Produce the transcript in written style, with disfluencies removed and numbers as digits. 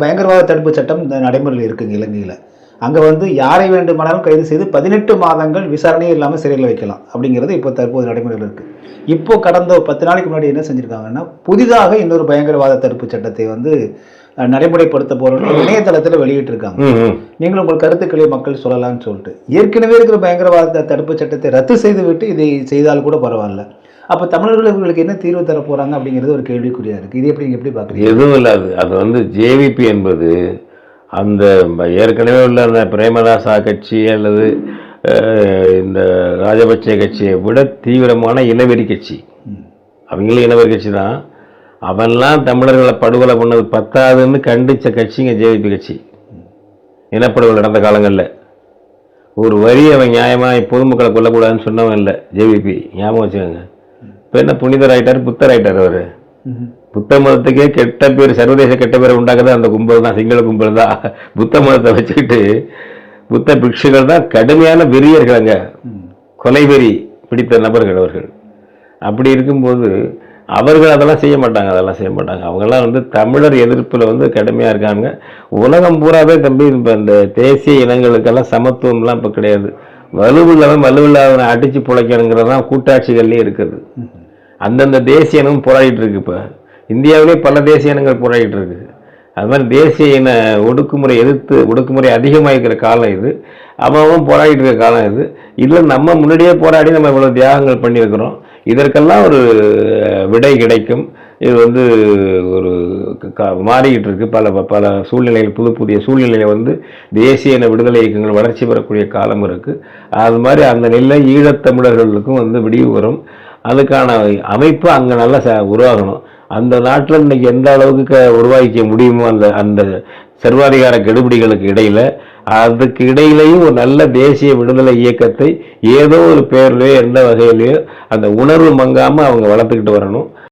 பயங்கரவாத தடுப்பு சட்டம் நடைமுறையில் இருக்குங்க இலங்கையில். அங்கே வந்து யாரை வேண்டுமானாலும் கைது செய்து 18 மாதங்கள் விசாரணையே இல்லாமல் சிறையில் வைக்கலாம் அப்படிங்கிறது இப்போ தற்போது நடைமுறையில் இருக்குது. இப்போ கடந்த 10 நாளைக்கு முன்னாடி என்ன செஞ்சுருக்காங்கன்னா, புதிதாக இன்னொரு பயங்கரவாத தடுப்பு சட்டத்தை வந்து நடைமுறைப்படுத்த போகிறோம்னு இணையதளத்தில் வெளியிட்டிருக்காங்க. நீங்களும் உங்கள் கருத்துக்களை மக்கள் சொல்லலாம்னு சொல்லிட்டு, ஏற்கனவே இருக்கிற பயங்கரவாத தடுப்பு சட்டத்தை ரத்து செய்து விட்டு இதை செய்தால் கூட பரவாயில்ல. அப்போ தமிழர்கள் இவங்களுக்கு என்ன தீர்வு தர போகிறாங்க அப்படிங்கிறது ஒரு கேள்விக்குறியாக இருக்குது. இது எப்படி நீங்கள் எப்படி பார்க்குறீங்க? எதுவும் இல்லை. அது வந்து ஜேவிபி என்பது அந்த ஏற்கனவே உள்ள அந்த பிரேமதாசா கட்சி அல்லது இந்த ராஜபக்சே கட்சியை விட தீவிரமான இனவெறி கட்சி. அவங்களும் இனவெறி கட்சி தான். அவன்லாம் தமிழர்களை படுகொலை பண்ணது பத்தாதுன்னு கண்டித்த கட்சிங்க ஜேவிபி கட்சி. இனப்படுகொலை நடந்த காலங்களில் ஒரு வரி அவன் நியாயமாக பொதுமக்களை கொல்லக்கூடாதுன்னு சொன்னவன் இல்லை ஜேவிபி. ஞாபகம் வச்சுக்கோங்க. இப்போ என்ன புனிதராயிட்டார், புத்தராயிட்டார். அவர் புத்த மதத்துக்கே கெட்ட பேர், சர்வதேச கெட்ட பேரை உண்டாக்குறது அந்த கும்பல் தான், சிங்கள கும்பல் தான். புத்த மதத்தை வச்சுக்கிட்டு புத்த பிக்ஷுகள் தான் கடுமையான வெறியர்கள், அங்கே கொலை வெறி பிடித்த நபர்கள் அவர்கள். அப்படி இருக்கும்போது அவர்கள் அதெல்லாம் செய்ய மாட்டாங்க. அவங்கெல்லாம் வந்து தமிழர் எதிர்ப்பில் வந்து கடுமையாக இருக்காங்க. உலகம் பூராவே தம்பி இப்போ இந்த தேசிய இனங்களுக்கெல்லாம் சமத்துவம்லாம் இப்போ கிடையாது. வலுவில்லாதவனை அடித்து பிழைக்கணுங்கிறது தான் கூட்டாட்சிகள்லேயும் இருக்குது. அந்தந்த தேசிய இனமும் போராடிட்டு இருக்கு. இப்போ இந்தியாவிலே பல தேசிய இனங்கள் போராடிட்டு இருக்கு. அது மாதிரி தேசிய இன ஒடுக்குமுறை எதிர்த்து ஒடுக்குமுறை அதிகமாக இருக்கிற காலம் இது. அவன் போராடிட்டு இருக்கிற காலம் இது. இல்லை நம்ம முன்னாடியே போராடி நம்ம இவ்வளோ தியாகங்கள் பண்ணியிருக்கிறோம். இதற்கெல்லாம் ஒரு விடை கிடைக்கும். இது வந்து ஒரு மாறிக்கிட்டு இருக்கு. பல சூழ்நிலைகள், புதிய சூழ்நிலையில் வந்து தேசிய இன விடுதலை இயக்கங்கள் வளர்ச்சி பெறக்கூடிய காலம் இருக்குது. அது மாதிரி அந்த நிலை ஈழத்தமிழர்களுக்கும் வந்து விடிவு வரும். அதுக்கான அமைப்பு அங்கே நல்லா உருவாகணும். அந்த நாட்டில் இன்னைக்கு எந்த அளவுக்கு உருவாக்கிக்க முடியுமோ அந்த சர்வாதிகார கெடுபிடிகளுக்கு இடையில, அதுக்கு இடையிலையும் ஒரு நல்ல தேசிய விடுதலை இயக்கத்தை ஏதோ ஒரு பேர்லையோ எந்த வகையிலையோ அந்த உணர்வு மங்காமல் அவங்க வளர்த்துக்கிட்டு வரணும்.